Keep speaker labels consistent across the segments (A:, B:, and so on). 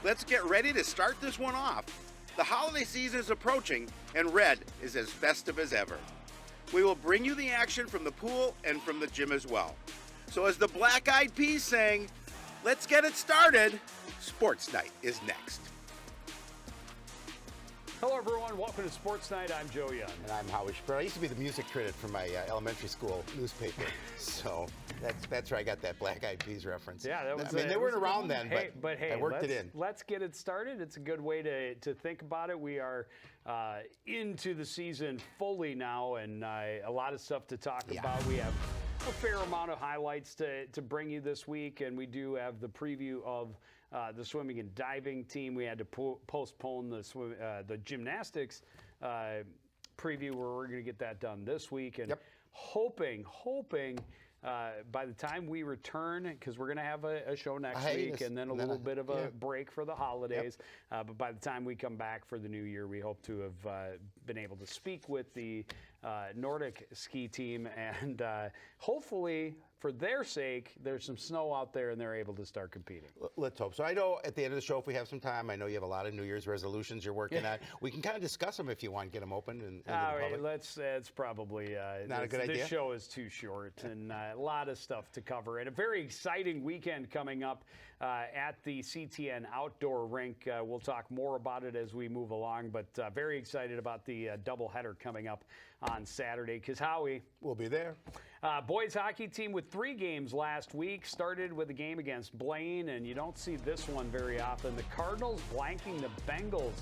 A: Let's get ready to start this one off. The holiday season is approaching, and red is as festive as ever. We will bring you the action from the pool and from the gym as well. So as the Black Eyed Peas sang, let's get it started. Sports Night is next.
B: Hello, everyone. Welcome to Sports Night. I'm Joe Young.
C: And I'm Howie Spread. I used to be the music critic for my elementary school newspaper, so that's where I got that Black Eyed Peas reference.
B: Yeah, that was.
C: I mean, they weren't around then,
B: but hey,
C: I worked it in.
B: Let's get it started. It's a good way to think about it. We are into the season fully now, and a lot of stuff to talk about. We have a fair amount of highlights to bring you this week, and we do have the preview of the swimming and diving team. We had to postpone the gymnastics preview, where we're going to get that done this week, and hoping by the time we return, because we're going to have a show next week and then a little bit of a break for the holidays, but by the time we come back for the new year, we hope to have been able to speak with the Nordic ski team, and hopefully, for their sake, there's some snow out there and they're able to start competing.
C: Let's hope. So I know at the end of the show, if we have some time, I know you have a lot of New Year's resolutions you're working on. We can kind of discuss them if you want, get them open. And
B: it's probably
C: not a good idea.
B: This show is too short, and a lot of stuff to cover. And a very exciting weekend coming up at the CTN Outdoor Rink. We'll talk more about it as we move along, but very excited about the doubleheader coming up on Saturday, because Howie
C: will be there.
B: Boys hockey team with 3 games last week. Started with a game against Blaine, and you don't see this one very often. The Cardinals blanking the Bengals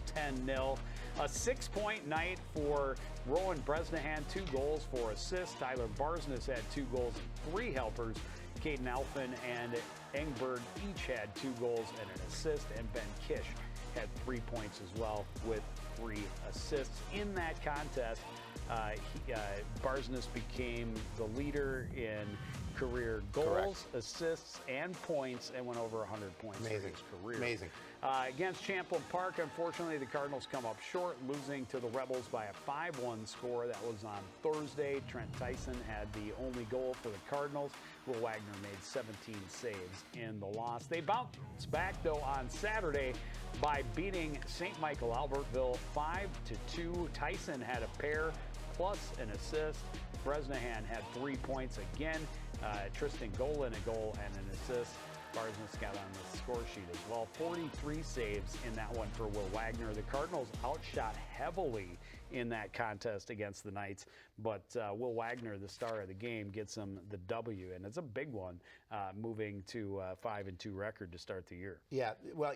B: 10-0. A 6-point night for Rowan Bresnahan, 2 goals, 4 assists. Tyler Barsness had 2 goals and 3 helpers. Caden Alphin and Engberg each had 2 goals and an assist, and Ben Kish had 3 points as well with 3 assists. In that contest, Barsness became the leader in career goals, assists, and points, and went over 100 points in his career.
C: Amazing.
B: Against Champlain Park, unfortunately, the Cardinals come up short, losing to the Rebels by a 5-1 score. That was on Thursday. Trent Tyson had the only goal for the Cardinals. Will Wagner made 17 saves in the loss. They bounced back, though, on Saturday by beating St. Michael Albertville 5-2. Tyson had a pair plus an assist. Bresnahan had 3 points again. Tristan Golan a goal and an assist. Barsness got on the score sheet as well. 43 saves in that one for Will Wagner. The Cardinals outshot heavily in that contest against the Knights, but Will Wagner, the star of the game, gets them the W, and it's a big one, moving to a 5-2 record to start the year.
C: Yeah, well,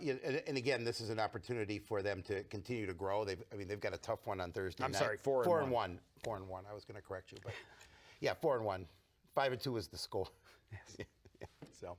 C: and again, this is an opportunity for them to continue to grow. They've got a tough one on Thursday night.
B: I'm sorry, 4-1.
C: 4-1. 4-1. I was going to correct you, but yeah, 4-1. 5-2 is the score.
B: Yes.
C: So.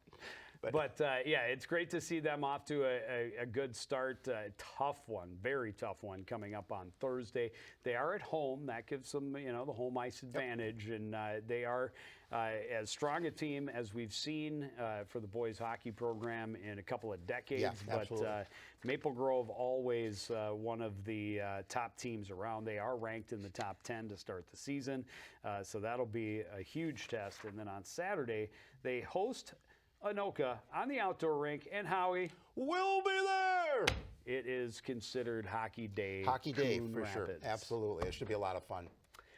B: But it's great to see them off to a good start. Tough one, very tough one coming up on Thursday. They are at home. That gives them, the home ice advantage. And they are as strong a team as we've seen for the boys hockey program in a couple of decades.
C: Yeah, absolutely.
B: But Maple Grove, always one of the top teams around. They are ranked in the top 10 to start the season. So that'll be a huge test. And then on Saturday, they host Anoka on the outdoor rink, and Howie
C: will be there.
B: It is considered Hockey Day.
C: Hockey Day,
B: Coon
C: for
B: Rapids.
C: sure. Absolutely. It should be a lot of fun.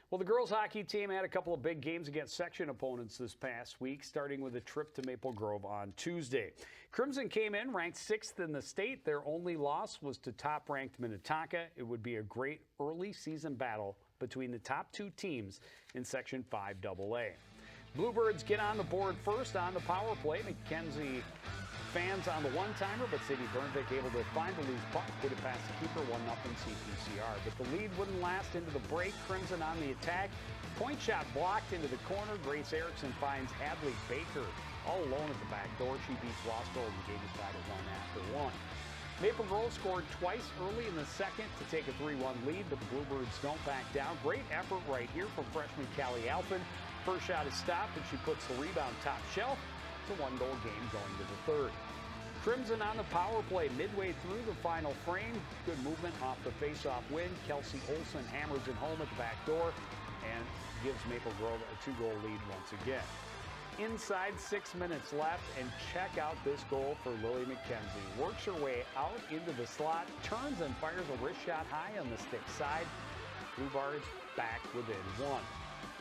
B: Well, the girls hockey team had a couple of big games against section opponents this past week, starting with a trip to Maple Grove on Tuesday. Crimson came in ranked 6th in the state. Their only loss was to top-ranked Minnetonka. It would be a great early season battle between the top 2 teams in Section 5AA. Bluebirds get on the board first on the power play. McKenzie fans on the one-timer, but Sadie Burnvik able to find the loose puck, put it past the keeper, 1-0 CPCR. But the lead wouldn't last into the break. Crimson on the attack. Point shot blocked into the corner. Grace Erickson finds Hadley Baker all alone at the back door. She beats Wasco and the game is tied at 1 after 1. Maple Grove scored twice early in the second to take a 3-1 lead, but the Bluebirds don't back down. Great effort right here from freshman Callie Alphin. First shot is stopped, and she puts the rebound top shelf. It's a 1-goal game going to the third. Crimson on the power play midway through the final frame. Good movement off the face-off win. Kelsey Olson hammers it home at the back door and gives Maple Grove a 2-goal lead once again. inside, 6 minutes left, and check out this goal for Lily McKenzie. Works her way out into the slot, turns and fires a wrist shot high on the stick side. Blue Bards back within one.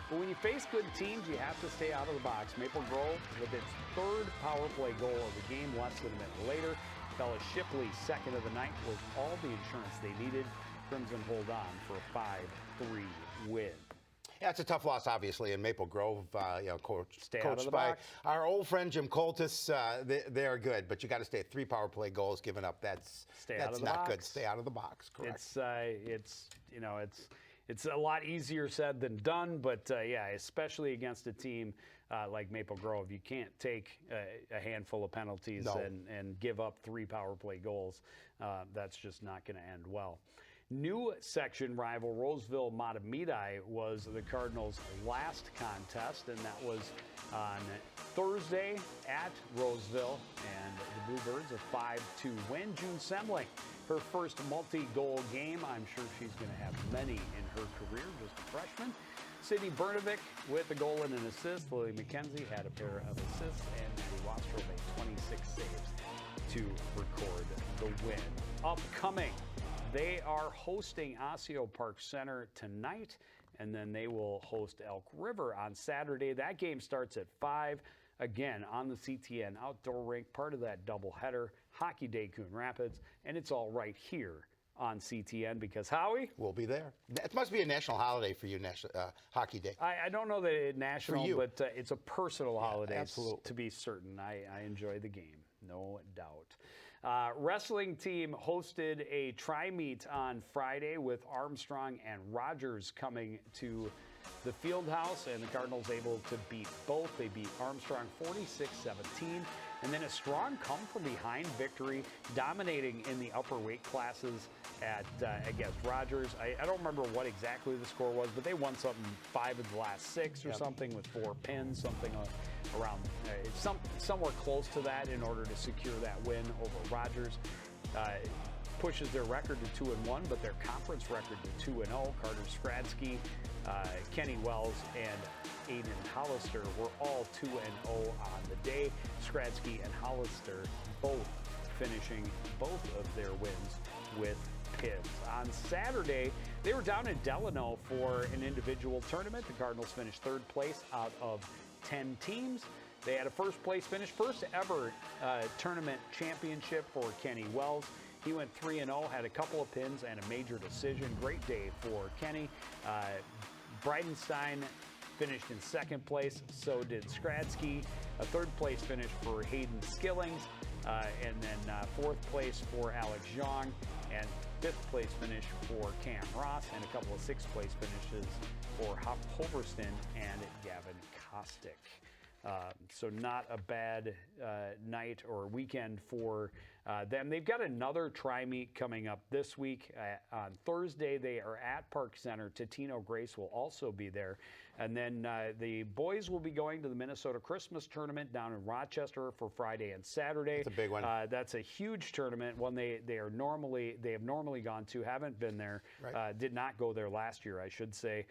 B: But when you face good teams, you have to stay out of the box. Maple Grove, with its third power play goal of the game less than a minute later, Bella Shipley's second of the night was all the insurance they needed. Crimson hold on for a 5-3 win.
C: Yeah, it's a tough loss, obviously, in Maple Grove. Coached by
B: box.
C: our old friend Jim Coltis. They are good, but you got to stay at 3 power play goals given up. That's not good. Stay out of the box. Correct.
B: It's a lot easier said than done, but yeah, especially against a team like Maple Grove, you can't take a handful of penalties and give up 3 power play goals. That's just not going to end well. New section rival Roseville Matamidi was the Cardinals' last contest, and that was on Thursday at Roseville, and the Bluebirds a 5-2 win. June Semling, her first multi-goal game. I'm sure she's going to have many in her career, just a freshman. Sydney Bernovic with a goal and an assist. Lily McKenzie had a pair of assists, and Maddie Wastro made 26 saves to record the win. Upcoming, they are hosting Osseo Park Center tonight, and then they will host Elk River on Saturday. That game starts at 5, again, on the CTN outdoor rink, part of that doubleheader, Hockey Day Coon Rapids, and it's all right here on CTN because, Howie?
C: We'll be there. It must be a national holiday for you, Hockey Day.
B: I don't know that it's national, but it's a personal holiday,
C: absolutely.
B: To be certain. I enjoy the game, no doubt. Wrestling team hosted a tri-meet on Friday with Armstrong and Rogers coming to the field house, and the Cardinals able to beat both. They beat Armstrong 46-17, and then a strong come-from-behind victory, dominating in the upper weight classes against Rogers. I don't remember what exactly the score was, but they won something 5 of the last 6 or something with 4 pins, something around somewhere close to that in order to secure that win over Rogers. Pushes their record to 2-1, but their conference record to 2-0. Carter Skradsky, Kenny Wells, and Aiden Hollister were all 2-0 on the day. Skradsky and Hollister both finishing both of their wins with pins. On Saturday, they were down in Delano for an individual tournament. The Cardinals finished 3rd place out of 10 teams. They had a first place finish, first ever tournament championship for Kenny Wells. He went 3-0, had a couple of pins and a major decision. Great day for Kenny. Bridenstine finished in 2nd place, so did Skradsky. A 3rd place finish for Hayden Skillings, and then 4th place for Alex Zhang, and 5th place finish for Cam Ross, and a couple of 6th place finishes for Hop Hoverston and Gavin Kostick. So not a bad night or weekend for them. They've got another tri-meet coming up this week. On Thursday, they are at Park Center. Totino Grace will also be there. And then the boys will be going to the Minnesota Christmas Tournament down in Rochester for Friday and Saturday.
C: That's a big one.
B: That's a huge tournament, one they have normally gone to, haven't been there,
C: right.
B: Did not go there last year, I should say.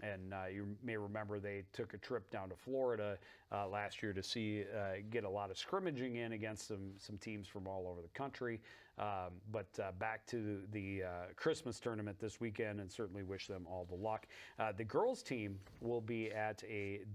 B: And you may remember they took a trip down to Florida last year to get a lot of scrimmaging in against some teams from all over the country. But back to the Christmas tournament this weekend, and certainly wish them all the luck. The girls team will be at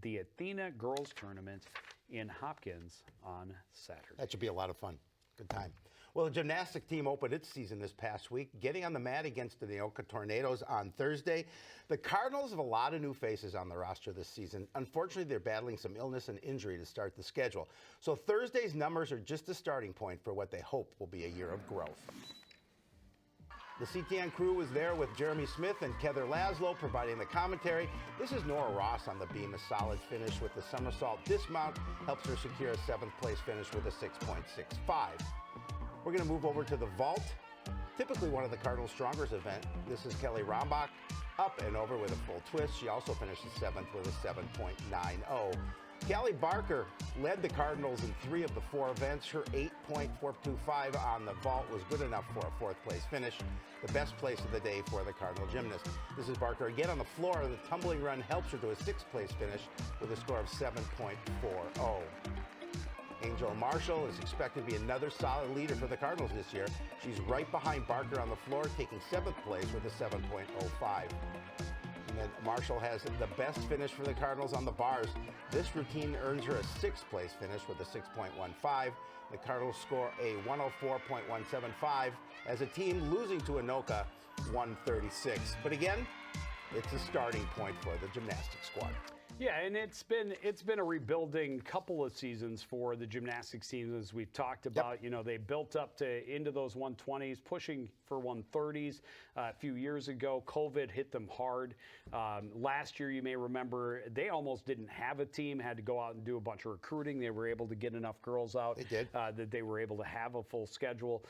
B: the Athena Girls Tournament in Hopkins on Saturday.
C: That should be a lot of fun. Good time. Well, the gymnastic team opened its season this past week, getting on the mat against the Neoka Tornadoes on Thursday. The Cardinals have a lot of new faces on the roster this season. Unfortunately, they're battling some illness and injury to start the schedule. So Thursday's numbers are just a starting point for what they hope will be a year of growth. The CTN crew was there with Jeremy Smith and Heather Laszlo providing the commentary. This is Nora Ross on the beam. A solid finish with the somersault dismount helps her secure a 7th place finish with a 6.65. We're going to move over to the vault, typically one of the Cardinals' strongest event. This is Kelly Rombach, up and over with a full twist. She also finished 7th with a 7.90. Callie Barker led the Cardinals in 3 of the 4 events. Her 8.425 on the vault was good enough for a 4th place finish, the best place of the day for the Cardinal gymnast. This is Barker again on the floor. The tumbling run helps her to a 6th place finish with a score of 7.40. Angel Marshall is expected to be another solid leader for the Cardinals this year. She's right behind Barker on the floor, taking 7th place with a 7.05. And then Marshall has the best finish for the Cardinals on the bars. This routine earns her a 6th place finish with a 6.15. The Cardinals score a 104.175 as a team, losing to Anoka 136. But again, it's a starting point for the gymnastics squad.
B: Yeah, and it's been a rebuilding couple of seasons for the gymnastics team, as we've talked about.
C: Yep.
B: You know, they built up into those 120s, pushing for 130s a few years ago. COVID hit them hard. Last year, you may remember, they almost didn't have a team, had to go out and do a bunch of recruiting. They were able to get enough girls out.
C: They did.
B: That they were able to have a full schedule.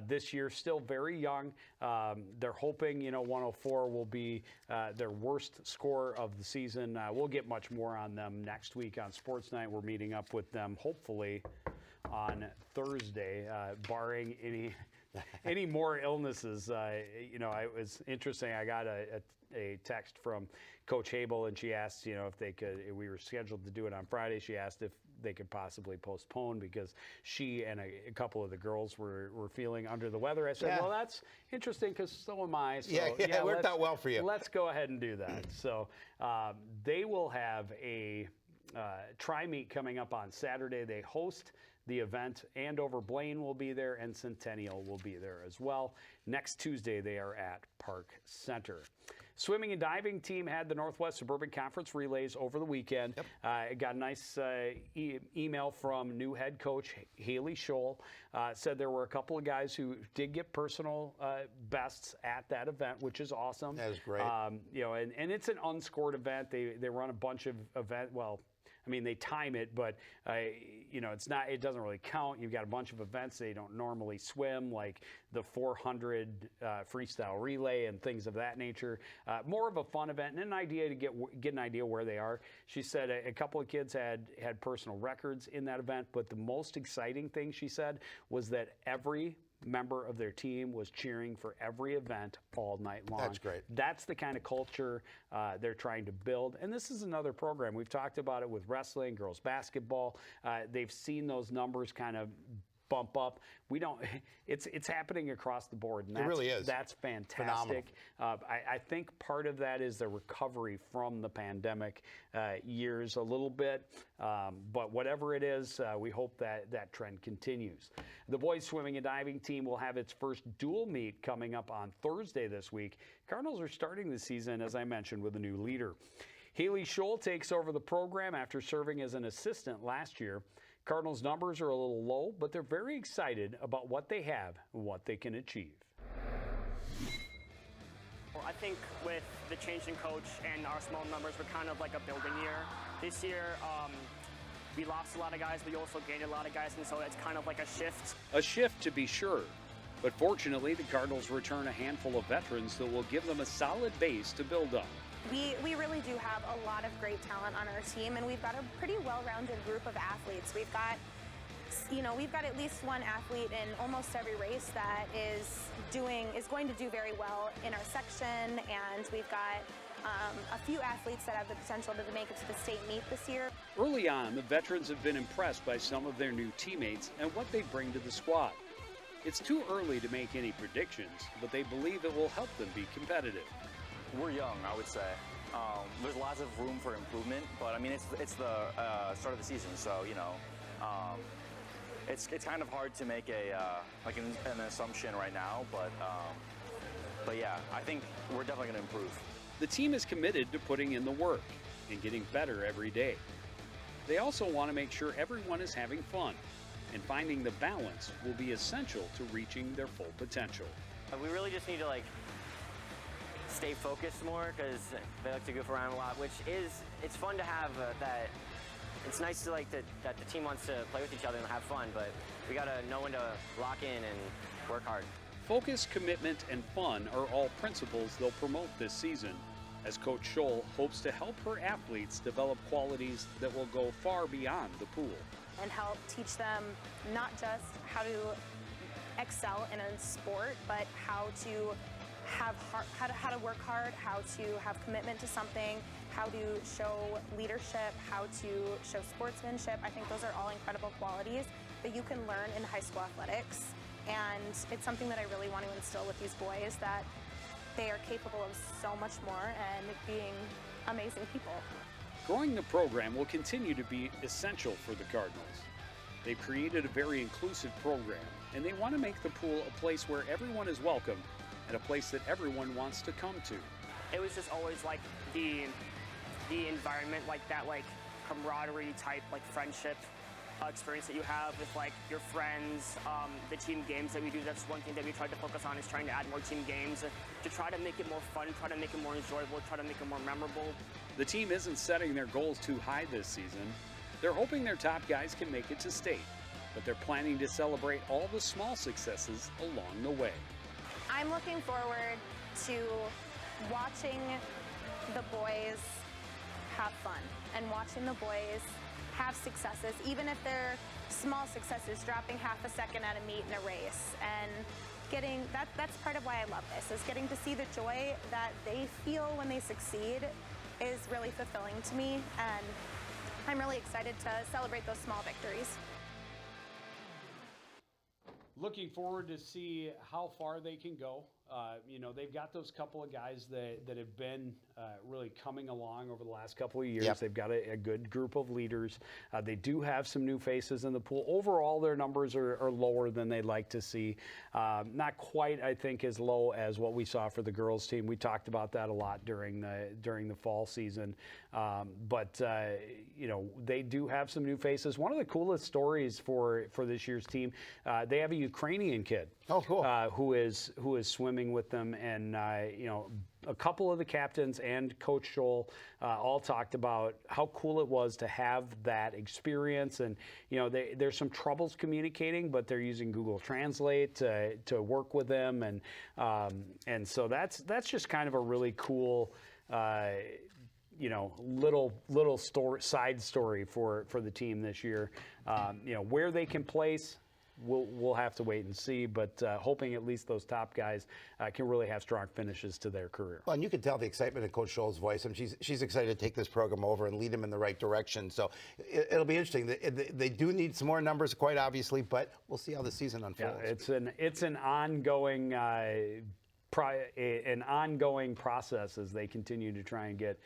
B: This year, still very young. They're hoping, 104 will be their worst score of the season. We'll get much more on them next week on Sportsnight. We're meeting up with them hopefully on Thursday, barring any more illnesses. It was interesting. I got a text from Coach Habel, and she asked, if they could. We were scheduled to do it on Friday. She asked if they could possibly postpone because she and a couple of the girls were feeling under the weather. I said, well, that's interesting because so am I. So,
C: it worked out well for you.
B: Let's go ahead and do that. So they will have a tri-meet coming up on Saturday. They host the event. Andover Blaine will be there, and Centennial will be there as well. Next Tuesday, they are at Park Center. Swimming and diving team had the Northwest Suburban Conference relays over the weekend. Yep. Got a nice email from new head coach Haley Scholl. Said there were a couple of guys who did get personal bests at that event, which is awesome.
C: That is great.
B: And it's an unscored event. They run a bunch of events. Well, I mean, they time it, but it's not. It doesn't really count. You've got a bunch of events they don't normally swim, like the 400 freestyle relay and things of that nature. More of a fun event and an idea to get an idea where they are. She said a couple of kids had personal records in that event, but the most exciting thing she said was that every member of their team was cheering for every event all night long.
C: That's great.
B: That's the kind of culture they're trying to build. And this is another program. We've talked about it with wrestling, girls basketball. They've seen those numbers kind of bump up. It's happening across the board. And
C: it really is.
B: That's fantastic. I think part of that is the recovery from the pandemic years a little bit. But whatever it is, we hope that trend continues. The boys swimming and diving team will have its first dual meet coming up on Thursday this week. Cardinals are starting the season, as I mentioned, with a new leader. Haley Scholl takes over the program after serving as an assistant last year. Cardinals' numbers are a little low, but they're very excited about what they have and what they can achieve.
D: Well, I think with the change in coach and our small numbers, we're kind of like a building year. This year, we lost a lot of guys, but we also gained a lot of guys, and so it's kind of like a shift.
B: A shift, to be sure. But fortunately, the Cardinals return a handful of veterans that will give them a solid base to build up.
E: We really do have a lot of great talent on our team, and we've got a pretty well-rounded group of athletes. We've got at least one athlete in almost every race that is going to do very well in our section, and we've got a few athletes that have the potential to make it to the state meet this year.
B: Early on, the veterans have been impressed by some of their new teammates and what they bring to the squad. It's too early to make any predictions, but they believe it will help them be competitive.
F: We're young, I would say. There's lots of room for improvement, but I mean, it's the start of the season, so it's kind of hard to make an assumption right now. But yeah, I think we're definitely going to improve.
B: The team is committed to putting in the work and getting better every day. They also want to make sure everyone is having fun, and finding the balance will be essential to reaching their full potential.
D: We really just need to stay focused more, because they like to goof around a lot, it's fun to have that. It's nice to that the team wants to play with each other and have fun, but we got to know when to lock in and work hard.
B: Focus, commitment, and fun are all principles they'll promote this season, as Coach Scholl hopes to help her athletes develop qualities that will go far beyond the pool.
E: And help teach them not just how to excel in a sport, but how to how to work hard, how to have commitment to something, how to show leadership, how to show sportsmanship. I think those are all incredible qualities that you can learn in high school athletics. And it's something that I really want to instill with these boys, that they are capable of so much more and being amazing people.
B: Growing the program will continue to be essential for the Cardinals. They've created a very inclusive program, and they want to make the pool a place where everyone is welcome and a place that everyone wants to come to.
G: It was just always like the environment, like that, like camaraderie type, like friendship experience that you have with like your friends. The team games that we do, that's one thing that we tried to focus on, is trying to add more team games to try to make it more fun, try to make it more enjoyable, try to make it more memorable.
B: The team isn't setting their goals too high this season. They're hoping their top guys can make it to state, but they're planning to celebrate all the small successes along the way.
E: I'm looking forward to watching the boys have fun and watching the boys have successes, even if they're small successes, dropping half a second at a meet in a race. And getting that's part of why I love this, is getting to see the joy that they feel when they succeed is really fulfilling to me, and I'm really excited to celebrate those small victories.
B: Looking forward to see how far they can go. They've got those couple of guys that have been really coming along over the last couple of years.
C: Yep.
B: They've got a good group of leaders. They do have some new faces in the pool. Overall, their numbers are lower than they'd like to see. Not quite, I think, as low as what we saw for the girls team. We talked about that a lot during the fall season. But they do have some new faces. One of the coolest stories for this year's team, they have a Ukrainian kid.
C: Oh, cool.
B: Who is swimming with them, and a couple of the captains and Coach Scholl all talked about how cool it was to have that experience. And there's some troubles communicating, but they're using Google Translate to work with them, and so that's just kind of a really cool little side story for the team this year. Where they can place, we'll have to wait and see, but hoping at least those top guys can really have strong finishes to their career.
C: Well, and you can tell the excitement in Coach Scholl's voice. I mean, she's excited to take this program over and lead them in the right direction. So it'll be interesting. They do need some more numbers, quite obviously, but we'll see how the season unfolds.
B: Yeah, it's an ongoing process as they continue to try and get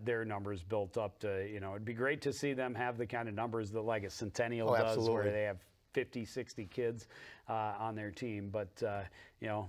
B: their numbers built up to, it'd be great to see them have the kind of numbers that like a Centennial does,
C: absolutely.
B: where they have 50, 60 kids on their team. But,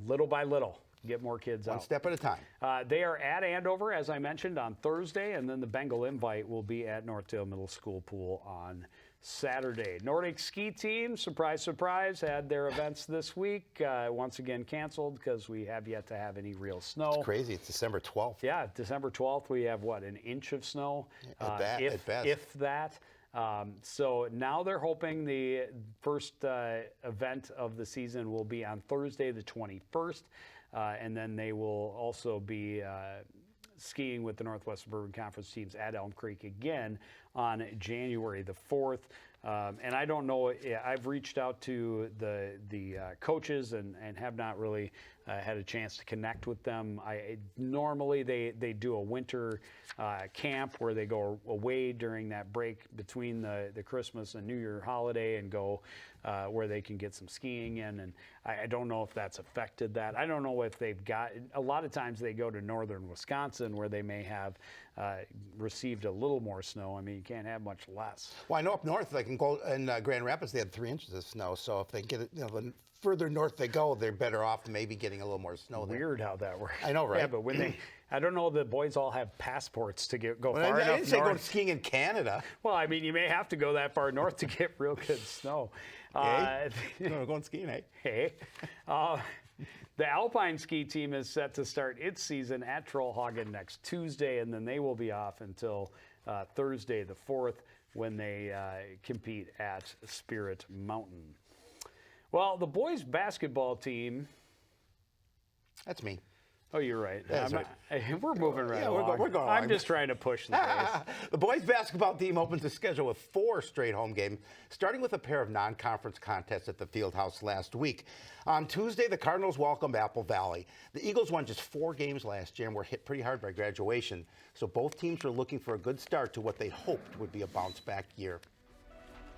B: little by little, get more kids out.
C: One step at a time.
B: They are at Andover, as I mentioned, on Thursday, and then the Bengal Invite will be at Northdale Middle School Pool on Saturday. Nordic ski team, surprise, surprise, had their events this week. Once again canceled because we have yet to have any real snow.
C: It's crazy. It's December 12th.
B: Yeah, December 12th, we have, an inch of snow?
C: At best.
B: If that. So now they're hoping the first event of the season will be on Thursday the 21st, and then they will also be skiing with the Northwest Suburban Conference teams at Elm Creek again on January the 4th. And I don't know, I've reached out to the coaches and have not really had a chance to connect with them. Normally they do a winter camp where they go away during that break between the Christmas and New Year holiday and go where they can get some skiing in. And I don't know if that's affected that. I don't know if they've got, a lot of times they go to northern Wisconsin where they may have received a little more snow. I mean, you can't have much less.
C: Well, I know up north, like in Grand Rapids, they had 3 inches of snow. So if they get it, the further north they go, they're better off maybe getting a little more snow there.
B: Weird how that works.
C: I know, right?
B: Yeah, but when I don't know, the boys all have passports to go far
C: I
B: enough
C: didn't say
B: north.
C: go skiing in Canada.
B: Well, I mean, you may have to go that far north to get real good snow.
C: Going skiing, eh?
B: Hey. The Alpine ski team is set to start its season at Trollhagen next Tuesday, and then they will be off until Thursday the 4th when they compete at Spirit Mountain. Well, the boys basketball team.
C: That's me.
B: Oh, you're right.
C: That's right.
B: We're moving right
C: Yeah,
B: along.
C: we're going
B: I'm
C: along.
B: just trying to push the pace.
C: The boys basketball team opens the schedule with 4 straight home games, starting with a pair of non-conference contests at the Fieldhouse last week. On Tuesday, the Cardinals welcomed Apple Valley. The Eagles won just 4 games last year and were hit pretty hard by graduation, so both teams were looking for a good start to what they hoped would be a bounce-back year.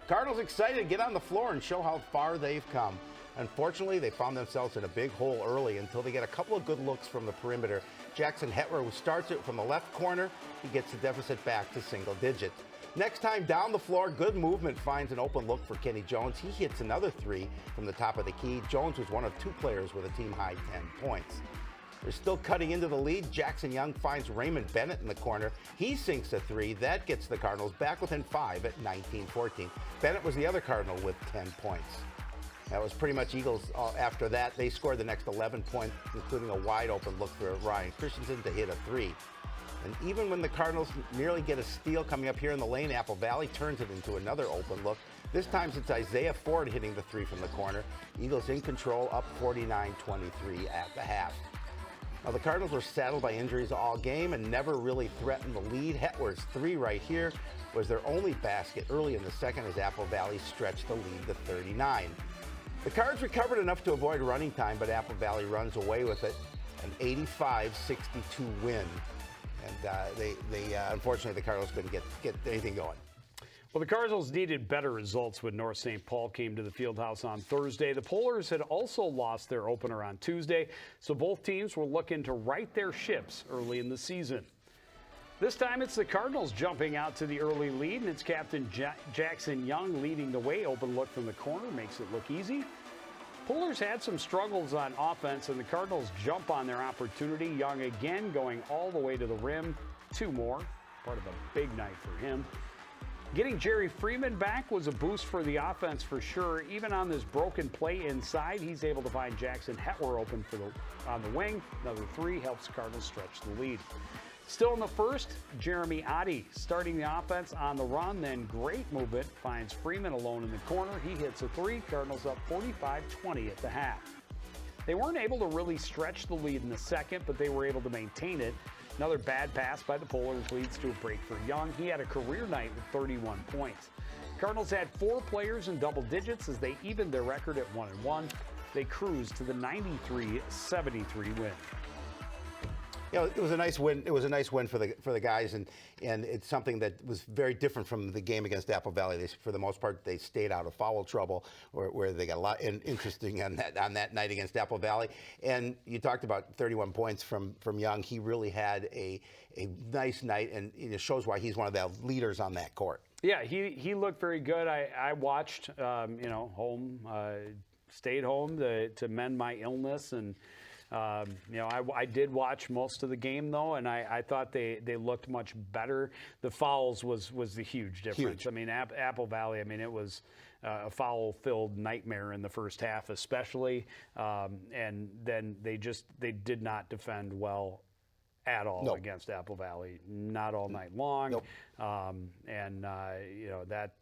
C: Cardinals excited to get on the floor and show how far they've come. Unfortunately, they found themselves in a big hole early until they get a couple of good looks from the perimeter. Jackson Hetwer, who starts it from the left corner, he gets the deficit back to single digits. Next time down the floor, good movement finds an open look for Kenny Jones. He hits another 3 from the top of the key. Jones was one of 2 players with a team-high 10 points. They're still cutting into the lead. Jackson Young finds Raymond Bennett in the corner. He sinks a 3. That gets the Cardinals back within 5 at 19-14. Bennett was the other Cardinal with 10 points. That was pretty much Eagles after that. They scored the next 11 points, including a wide open look for Ryan Christensen to hit a 3. And even when the Cardinals nearly get a steal coming up here in the lane, Apple Valley turns it into another open look. This time it's Isaiah Ford hitting the 3 from the corner. Eagles in control, up 49-23 at the half. Now, the Cardinals were saddled by injuries all game and never really threatened the lead. Hetwer's 3 right here was their only basket early in the second as Apple Valley stretched the lead to 39. The Cards recovered enough to avoid running time, but Apple Valley runs away with it, an 85-62 win. And unfortunately, the Cardinals couldn't get anything going.
B: Well, the Cardinals needed better results when North St. Paul came to the Fieldhouse on Thursday. The Polars had also lost their opener on Tuesday, so both teams were looking to right their ships early in the season. This time it's the Cardinals jumping out to the early lead, and it's Captain Jackson Young leading the way. Open look from the corner makes it look easy. Polars had some struggles on offense, and the Cardinals jump on their opportunity. Young again going all the way to the rim. 2 more, part of a big night for him. Getting Jerry Freeman back was a boost for the offense for sure. Even on this broken play inside, he's able to find Jackson Hetwer open on the wing. Another 3 helps the Cardinals stretch the lead. Still in the first, Jeremy Oddie starting the offense on the run, then great movement, finds Freeman alone in the corner. He hits a 3, Cardinals up 45-20 at the half. They weren't able to really stretch the lead in the second, but they were able to maintain it. Another bad pass by the Polars leads to a break for Young. He had a career night with 31 points. Cardinals had 4 players in double digits as they evened their record at 1-1. They cruised to the 93-73 win.
C: You know, it was a nice win. It was a nice win for the guys, and it's something that was very different from the game against Apple Valley. They, for the most part, they stayed out of foul trouble, where they got a lot interesting on that night against Apple Valley. And you talked about 31 points from Young. He really had a nice night, and it shows why he's one of the leaders on that court.
B: Yeah, he looked very good. I watched, home, stayed home to mend my illness, and. I did watch most of the game, though, and I thought they looked much better. The fouls was the huge difference.
C: Huge.
B: I mean, Apple Valley, it was a foul-filled nightmare in the first half especially, and then they did not defend well at all against Apple Valley, not all night long.
C: Nope.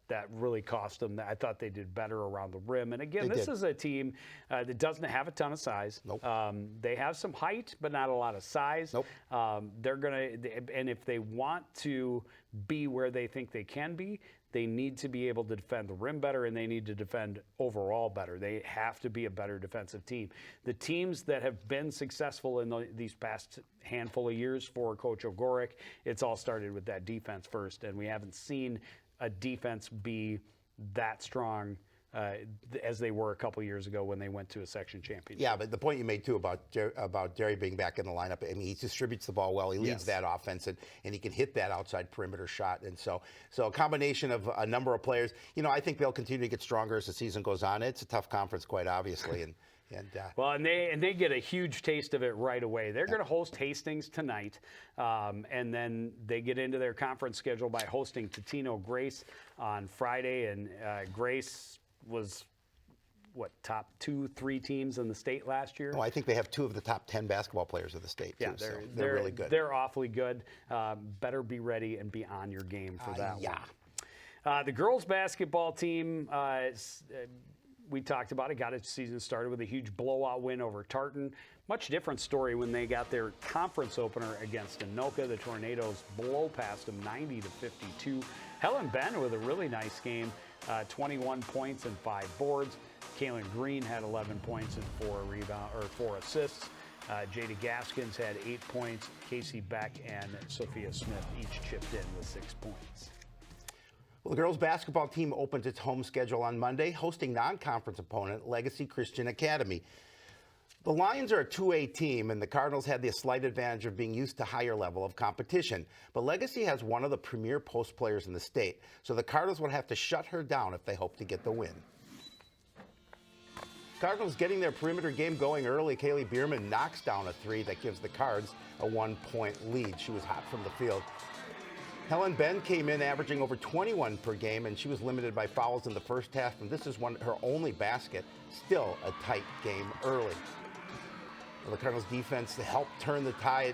B: That really cost them. I thought they did better around the rim. And again, this is a team that doesn't have a ton of size.
C: Nope.
B: They have some height, but not a lot of size.
C: Nope.
B: And if they want to be where they think they can be, they need to be able to defend the rim better, and they need to defend overall better. They have to be a better defensive team. The teams that have been successful in these past handful of years for Coach Ogorek, it's all started with that defense first, and we haven't seen a defense be that strong as they were a couple years ago when they went to a section championship.
C: Yeah, but the point you made, too, about Jerry being back in the lineup, he distributes the ball well. He leads that offense, and he can hit that outside perimeter shot. And so a combination of a number of players. I think they'll continue to get stronger as the season goes on. It's a tough conference, quite obviously. And
B: they get a huge taste of it right away. They're going to host Hastings tonight, and then they get into their conference schedule by hosting Totino Grace on Friday, and Grace was top 2-3 teams in the state last year.
C: Oh, I think they have 2 of the top 10 basketball players of the state, too.
B: Yeah,
C: they're really good.
B: They're awfully good. Better be ready and be on your game for that one. The girls basketball team, we talked about it, got its season started with a huge blowout win over Tartan. Much different story when they got their conference opener against Anoka. The Tornadoes blow past them 90-52. Helen Ben with a really nice game, 21 points and 5 boards. Kaylin Green had 11 points and 4 assists. Jada Gaskins had 8 points. Casey Beck and Sophia Smith each chipped in with 6 points.
C: Well, the girls basketball team opens its home schedule on Monday, hosting non-conference opponent Legacy Christian Academy. The Lions are a 2A team, and the Cardinals had the slight advantage of being used to higher level of competition. But Legacy has one of the premier post players in the state, so the Cardinals would have to shut her down if they hope to get the win. Cardinals getting their perimeter game going early. Kaylee Bierman knocks down a 3 that gives the Cards a 1-point lead. She was hot from the field. Helen Ben came in averaging over 21 per game, and she was limited by fouls in the first half, and this is her only basket. Still a tight game early. Well, the Cardinals defense helped turn the tide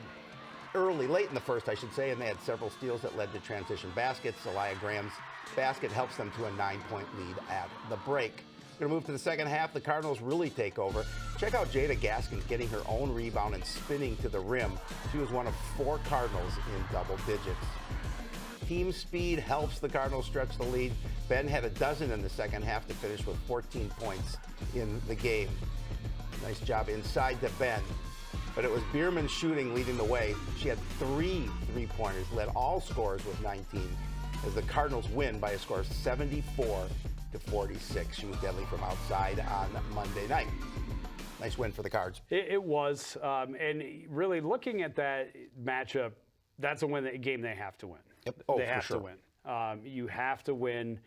C: late in the first, I should say, and they had several steals that led to transition baskets. Elia Graham's basket helps them to a 9-point lead at the break. We're going to move to the second half. The Cardinals really take over. Check out Jada Gaskins getting her own rebound and spinning to the rim. She was one of 4 Cardinals in double digits. Team speed helps the Cardinals stretch the lead. Ben had a dozen in the second half to finish with 14 points in the game. Nice job inside to Ben. But it was Bierman shooting leading the way. She had 3 3-pointers, led all scorers with 19, as the Cardinals win by a score of 74-46. She was deadly from outside on Monday night. Nice win for the Cards.
B: It was. And really looking at that matchup, that's a game they have to win.
C: Yep. Oh,
B: they have
C: for sure.
B: to win. You have to win.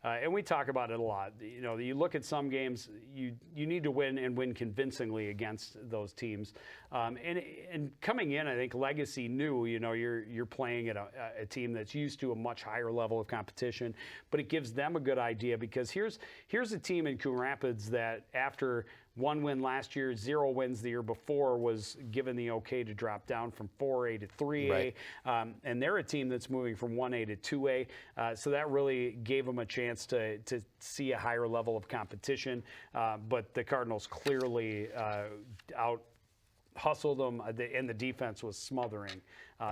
B: And we talk about it a lot. You know, you look at some games, you need to win and win convincingly against those teams. And coming in, I think Legacy knew, you know, you're playing at a team that's used to a much higher level of competition, but it gives them a good idea because here's a team in Coon Rapids that after 1 win last year, 0 wins the year before, was given the okay to drop down from 4A to 3A. Right. And they're a team that's moving from 1A to 2A. So that really gave them a chance to see a higher level of competition. But the Cardinals clearly out-hustled them, and the defense was smothering.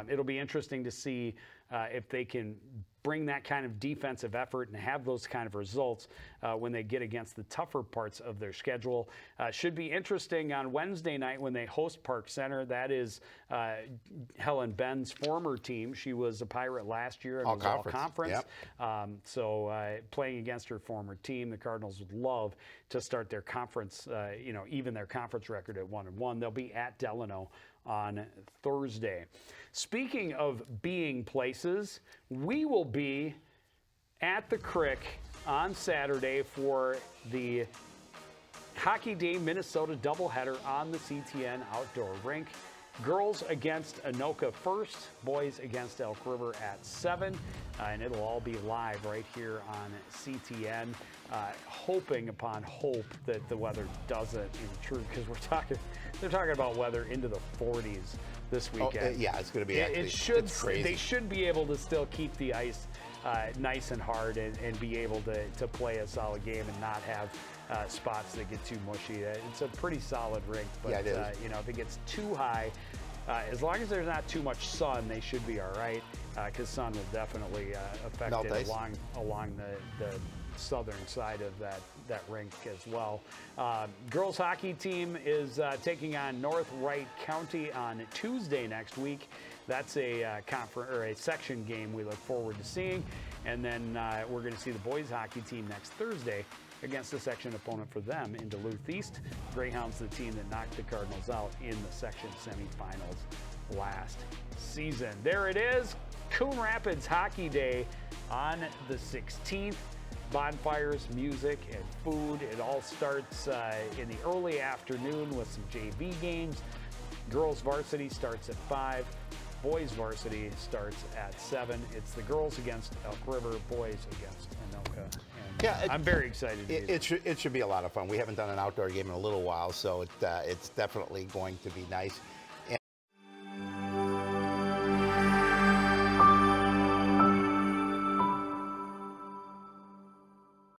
B: It'll be interesting to see if they can bring that kind of defensive effort and have those kind of results when they get against the tougher parts of their schedule. Should be interesting on Wednesday night when they host Park Center. That is Helen Ben's former team. She was a Pirate last year and was all conference. Yep. So playing against her former team, the Cardinals would love to start their conference, even their conference record at 1-1. They'll be at Delano on Thursday. Speaking of being places, we will be at the Crick on Saturday for the Hockey Day Minnesota doubleheader on the CTN outdoor rink. Girls against Anoka first, boys against Elk River at 7, and it'll all be live right here on CTN. Hoping upon hope that the weather doesn't intrude, because they're talking about weather into the 40s this weekend.
C: Yeah, it's going to be it's crazy.
B: They should be able to still keep the ice nice and hard and be able to play a solid game and not have spots that get too mushy. It's a pretty solid rink, but
C: yeah, it is.
B: If it gets too high, as long as there's not too much sun, they should be all right, because sun will definitely affect it along the southern side of that rink as well. Girls hockey team is taking on North Wright County on Tuesday next week. That's a section game we look forward to seeing. And then we're going to see the boys hockey team next Thursday against the section opponent for them in Duluth East. Greyhounds, the team that knocked the Cardinals out in the section semifinals last season. There it is, Coon Rapids Hockey Day on the 16th. Bonfires, music, and food. It all starts in the early afternoon with some JV games. Girls varsity starts at 5. Boys varsity starts at 7. It's the girls against Elk River, boys against Anoka. And I'm very excited.
C: It should be a lot of fun. We haven't done an outdoor game in a little while, so it's definitely going to be nice.